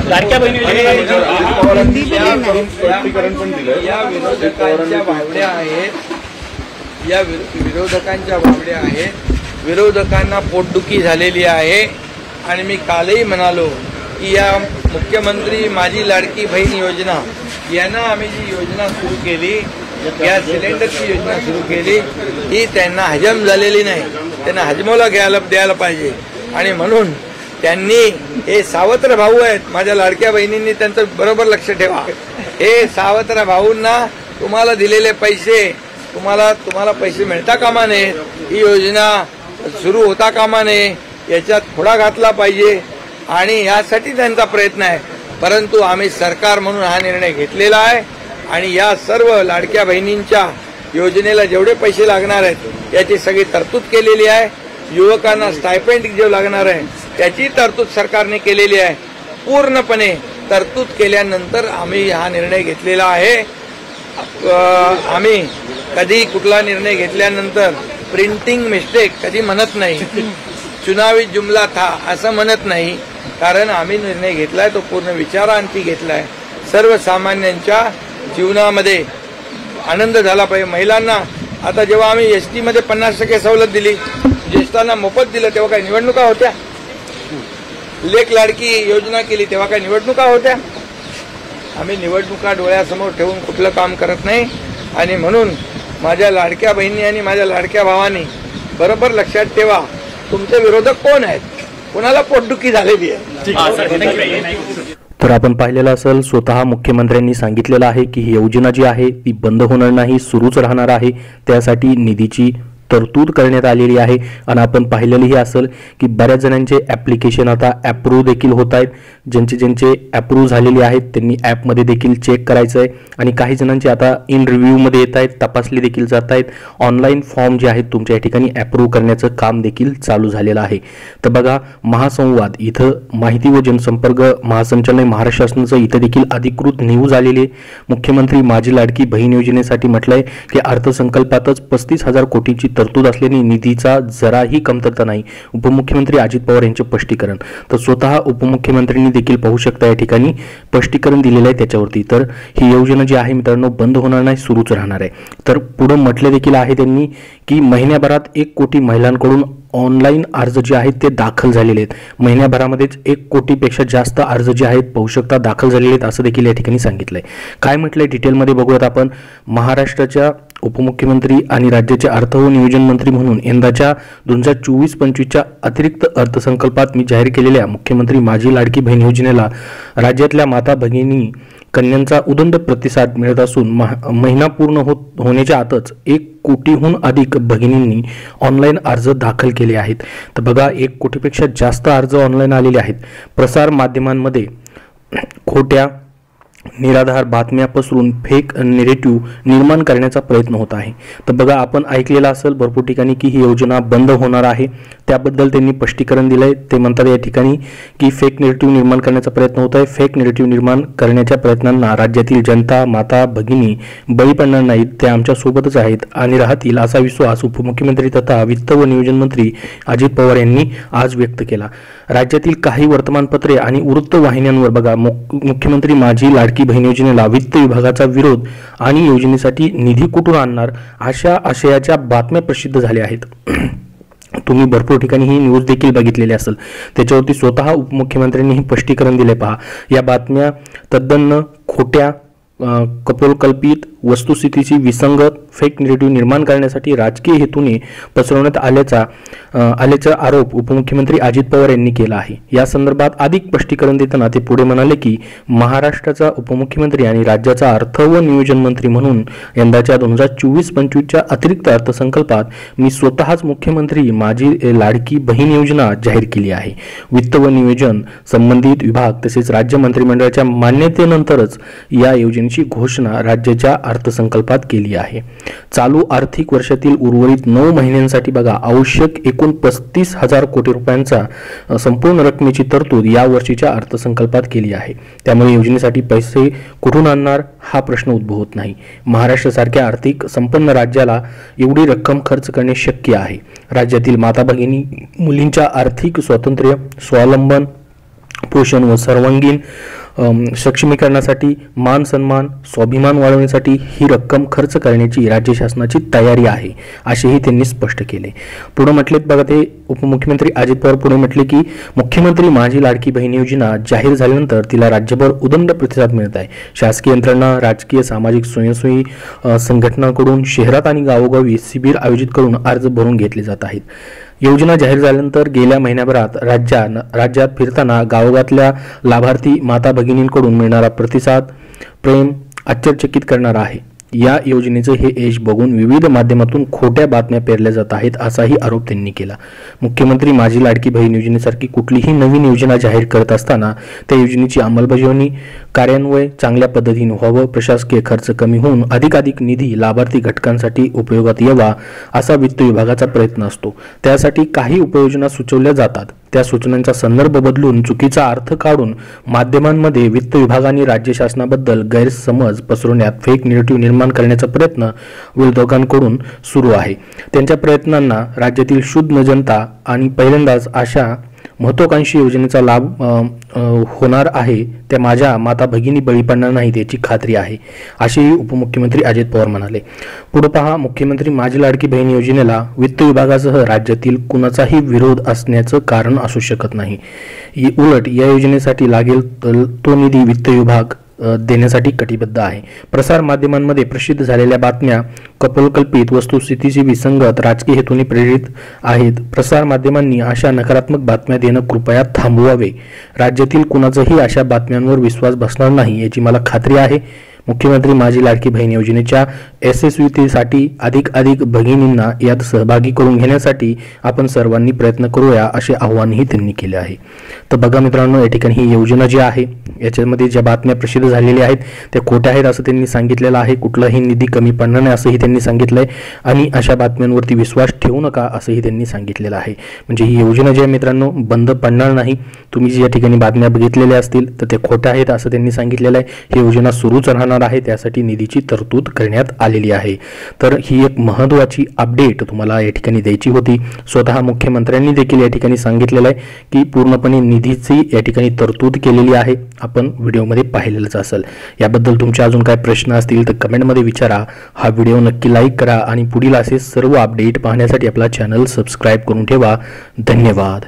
लाडक्या बहिणी या विरोधकांच्या भावड्या आहेत, या विरोधकांच्या भावड्या आहेत. विरोधकांना पोटदुखी झालेली आहे. आणि मी कालही म्हणालो की या मुख्यमंत्री माझी लाडकी बहीण योजना यांना आम्ही जी योजना सुरू केली, गॅस सिलेंडरची योजना सुरू केली, ही त्यांना हजम झालेली नाही. त्यांना हजमोला द्यायला पाहिजे. आणि म्हणून त्यांनी हे सावत्र भाऊ आहेत माझ्या लाडक्या बहिणींनी त्यांचं बरोबर लक्ष ठेवा. हे सावत्र भाऊंना तुम्हाला दिलेले पैसे तुम्हाला पैसे मिळता कामा नये, ही योजना सुरू होता कामा नये, याच्यात खोडा घातला पाहिजे. आणि यासाठी त्यांचा प्रयत्न आहे. परंतु आम्ही सरकार म्हणून हा निर्णय घेतलेला आहे. आणि या सर्व लाडक्या बहिणींच्या योजनेला जेवढे पैसे लागणार आहेत याची सगळी तरतूद केलेली आहे. युवकांना स्टायपेंड जे लागणार आहे त्याची तरतूद सरकारने केलेली आहे. पूर्णपणे तरतूद केल्यानंतर आम्ही हा निर्णय घेतलेला आहे. आम्ही कधी कुठला निर्णय घेतल्यानंतर प्रिंटिंग मिस्टेक कधी म्हणत नाही, चुनावी जुमला था असं म्हणत नाही. कारण आम्ही निर्णय घेतलाय तो पूर्ण विचारांती घेतलाय. सर्वसामान्यांच्या जीवनामध्ये आनंद झाला पाहिजे. महिलांना आता जेव्हा आम्ही एसटी मध्ये 50% सवलत दिली, ज्येष्ठांना मोफत दिलं, तेव्हा काही निवडणुका होत्या? लेक लाडकी योजना केली तेव्हा काही निवडणुका होत्या? आम्ही निवडणुका डोळ्यासमोर ठेवून कुठलं काम करत नाही. आणि म्हणून माझ्या लाडक्या बहिणी आणि माझ्या लाडक्या भावांनी बरोबर लक्षात ठेवा, तुमचे विरोधक कोण आहेत, कोणाला पोटदुखी झालेली आहे. तर आपण पाहिलेलं असेल, स्वतः मुख्यमंत्र्यांनी सांगितलेलं आहे की ही योजना जी आहे ती बंद होणार नाही, सुरूच राहणार आहे. त्यासाठी निधीची तरतूद करण्यात आलेली आहे. आणि आपण पाहिलेलंही असेल की बऱ्याच जणांचे ॲप्लिकेशन आता ॲप्रूव्ह देखील होत आहेत. ज्यांचे ॲप्रूव्ह झालेले आहेत त्यांनी ॲपमध्ये देखील चेक करायचं आहे. आणि काही जणांचे आता इन रिव्ह्यूमध्ये येत आहेत, तपासले देखील जात आहेत. ऑनलाईन फॉर्म जे आहेत तुमच्या या ठिकाणी ॲप्रूव्ह करण्याचं काम देखील चालू झालेलं आहे. तर बघा, महासंवाद इथं माहिती व जनसंपर्क महासंचालनालय महाराष्ट्र शासनाचं इथं देखील अधिकृत न्यूज आलेली आहे. मुख्यमंत्री माझी लाडकी बहीण योजनेसाठी म्हटलंय की अर्थसंकल्पातच 35,000 कोटींची तरतूद असल्याने निधीचा जराही कमतरता नाही. उपमुख्यमंत्री अजित पवार यांचे स्पष्टीकरण. तर स्वतः उपमुख्यमंत्र्यांनी देखील पाहू शकता या ठिकाणी स्पष्टीकरण दिलेलं आहे त्याच्यावरती. तर ही योजना जी आहे मित्रांनो बंद होणार नाही, सुरूच राहणार आहे. तर पुढे म्हटले देखील आहे त्यांनी की महिन्याभरात 1 कोटी महिलांकडून ऑनलाईन अर्ज जे आहेत ते दाखल झालेले आहेत. महिन्याभरामध्येच 1 कोटीपेक्षा जास्त अर्ज जे आहेत पाहू शकता दाखल झालेले आहेत असं देखील या ठिकाणी सांगितलंय. काय म्हटलंय डिटेलमध्ये बघूयात आपण. महाराष्ट्राच्या उपमुख्यमंत्री आणि राज्याचे अर्थ व नियोजन मंत्री म्हणून यंदाच्या 2024-25च्या अतिरिक्त अर्थसंकल्पात मी जाहीर केलेल्या मुख्यमंत्री माझी लाडकी बहीण योजनेला राज्यातल्या माता भगिनी कन्यांचा उदंड प्रतिसाद मिळत असून महिना पूर्ण होण्याच्या आतच 1 कोटीहून अधिक भगिनींनी ऑनलाईन अर्ज दाखल केले आहेत. तर बघा, 1 कोटीपेक्षा जास्त अर्ज ऑनलाईन आलेले आहेत. प्रसार माध्यमांमध्ये खोट्या निराधार बातम्या पसरून फेक नेरेटिव्ह निर्माण करण्याचा प्रयत्न होत आहे. तर बघा, आपण ऐकलेलं असेल भरपूर ठिकाणी की ही योजना बंद होणार आहे. त्याबद्दल त्यांनी स्पष्टीकरण दिलंय. ते म्हणतात या ठिकाणी की फेक नेरेटिव्ह निर्माण करण्याचा प्रयत्न होत आहे. फेक नेरेटिव्ह निर्माण करण्याच्या प्रयत्नांना राज्यातील जनता माता भगिनी बळी पडणार नाहीत, ते आमच्या सोबतच आहेत आणि राहतील असा विश्वास उपमुख्यमंत्री तथा वित्त व नियोजन मंत्री अजित पवार यांनी आज व्यक्त केला. राज्यातील काही वर्तमानपत्रे आणि वृत्तवाहिन्यांवर बघा, मुख्यमंत्री माझी लाडकी बहीण योजनेला वित्त विभागाचा विरोध आणि योजनेसाठी निधी कुठून आणणार अशा आशयाच्या बातम्या प्रसिद्ध झाल्या आहेत. तुम्ही भरपूर ठिकाणी ही न्यूज देखील बघितलेली असेल. त्याच्यावरती स्वतः उपमुख्यमंत्र्यांनी हे स्पष्टीकरण दिले. पहा, या बातम्या तद्दन खोट्या, कपोलकल्पित, वस्तुस्थितीची विसंगत, फेक नेरेटिव्ह निर्माण करण्यासाठी राजकीय हेतूने पसरवण्यात आल्याचा आरोप उपमुख्यमंत्री अजित पवार यांनी केला आहे. या संदर्भात अधिक स्पष्टीकरण देताना ते पुढे म्हणाले की महाराष्ट्राचा उपमुख्यमंत्री आणि राज्याचा अर्थ व नियोजन मंत्री म्हणून यंदाच्या 2024-25च्या अतिरिक्त अर्थसंकल्पात मी स्वतःच मुख्यमंत्री माझी लाडकी बहीण योजना जाहीर केली आहे. वित्त व नियोजन संबंधित विभाग तसेच राज्य मंत्रिमंडळाच्या मान्यतेनंतरच या योजनेची घोषणा राज्याच्या अर्थसंकल्पात केली आहे. चालू आर्थिक वर्षातील उर्वरित 9 महिन्यांसाठी बघा, आवश्यक एकूण 35,000 कोटी रुपयांचा संपूर्ण रकमेची तरतूद या वर्षीच्या अर्थसंकल्पात केली आहे. त्यामुळे योजनेसाठी पैसे कुठून आणणार हा प्रश्न उद्भवत नाही. महाराष्ट्रासारख्या आर्थिक संपन्न राज्याला एवढी रक्कम खर्च करणे शक्य आहे. राज्यातील माता भगिनी मुलींच्या आर्थिक स्वातंत्र्य, स्वावलंबन, पोषण व सर्वांगीण सक्षमीकरणासाठी, मान सन्मान, स्वाभिमान वाढवण्यासाठी ही रक्कम खर्च करण्याची राज्य शासनाची तयारी आहे असेही त्यांनी स्पष्ट केले. पुढे म्हटलेत बघा ते उपमुख्यमंत्री अजित पवार पुढे म्हटले की मुख्यमंत्री माझी लाडकी बहीण योजना जाहीर झाल्यानंतर तिला राज्यभर उदंड प्रतिसाद मिळत आहे. शासकीय यंत्रणा, राजकीय, सामाजिक स्वयंसेवी संघटनांकडून शहरात आणि गावोगावी शिबिर आयोजित करून अर्ज भरून घेतले जात आहेत. योजना जाहीर झाल्यानंतर गेल्या महिन्याभरात राज्यात फिरताना गावोगातल्या लाभार्थी माता भगिनींकडून मिळणारा प्रतिसाद, प्रेम आश्चर्यचकित करणारा आहे. या योजनेचे हे यश बघून विविध माध्यमातून खोट्या बातम्या पेरल्या जात आहेत असाही आरोप त्यांनी केला. मुख्यमंत्री माझी लाडकी बहीण योजनेसारखी कुठलीही नवीन योजना जाहीर करत असताना त्या योजनेची अंमलबजावणी, कार्यान्वयन चांगल्या पद्धतीने व्हावं, प्रशासकीय खर्च कमी होऊन अधिकाधिक निधी लाभार्थी घटकांसाठी उपयोगात यावा असा वित्त विभागाचा प्रयत्न असतो. त्यासाठी काही उपाययोजना सुचवल्या जातात. त्या सूचनांचा संदर्भ बदलून चुकीचा अर्थ काढून माध्यमांमध्ये वित्त विभागाने राज्य शासनाबद्दल गैरसमज पसरवण्यात फेक निगेटिव्ह निर्माण करण्याचा प्रयत्न विरोधकांकडून सुरू आहे. त्यांच्या प्रयत्नांना राज्यातील शुद्ध जनता आणि पहिल्यांदाच अशा महत्त्वाकांक्षी योजनेचा लाभ होणार आहे त्या माझ्या माता भगिनी बळी पडणार नाहीत याची खात्री आहे असेही उपमुख्यमंत्री अजित पवार म्हणाले. पुढे पहा, मुख्यमंत्री माझी लाडकी बहीण योजनेला वित्त विभागासह राज्यातील कुणाचाही विरोध असण्याचं कारण असू शकत नाही. उलट या योजनेसाठी लागेल तो निधी वित्त विभाग देण्यासाठी कटिबद्ध आहे. प्रसार माध्यमांमध्ये प्रसिद्ध झालेल्या बातम्या कपोलकल्पित, वस्तुस्थितीशी विसंगत, राजकीय हेतूने प्रेरित आहेत. प्रसार माध्यमांनी अशा नकारात्मक बातम्या देणं कृपया थांबवावे. राज्यातील कुणाचाही अशा बातम्यांवर विश्वास बसणार नाही याची मला खात्री आहे. मुख्यमंत्री माझी लाडकी बहीण योजनेच्या यशस्वीतेसाठी अधिक भगिनींना यात सहभागी करून घेण्यासाठी आपण सर्वांनी प्रयत्न करूया असे आवाहनही त्यांनी केले आहे. तर बघा मित्रांनो, या ठिकाणी ही योजना जी आहे याच्यामध्ये ज्या बातम्या प्रसिद्ध झालेल्या आहेत त्या खोट्या आहेत असं त्यांनी सांगितलेलं आहे. कुठलाही निधी कमी पडणार नाही असंही त्यांनी सांगितलंय आणि अशा बातम्यांवरती विश्वास ठेवू नका असंही त्यांनी सांगितलेलं आहे. म्हणजे ही योजना जी आहे मित्रांनो बंद पडणार नाही. तुम्ही जी या ठिकाणी बातम्या बघितलेल्या असतील तर ते खोट्या आहेत असं त्यांनी सांगितलेलं आहे. ही योजना सुरूच राहणार आहे, त्यासाठी निधीची तरतूद करण्यात आलेली आहे. तर ही एक महत्त्वाची अपडेट तुम्हाला या ठिकाणी द्यायची होती. स्वतः मुख्यमंत्र्यांनी देखील या ठिकाणी सांगितलेलं आहे की पूर्णपणे निधीची या ठिकाणी तरतूद केलेली आहे. आपण व्हिडिओमध्ये पाहिलेलंच असेल. याबद्दल तुमचे अजून काय प्रश्न असतील तर कमेंटमध्ये विचारा. हा व्हिडिओ नक्की लाईक करा आणि पुढील असे सर्व अपडेट पाहण्यासाठी आपला चॅनल सबस्क्राईब करून ठेवा. धन्यवाद.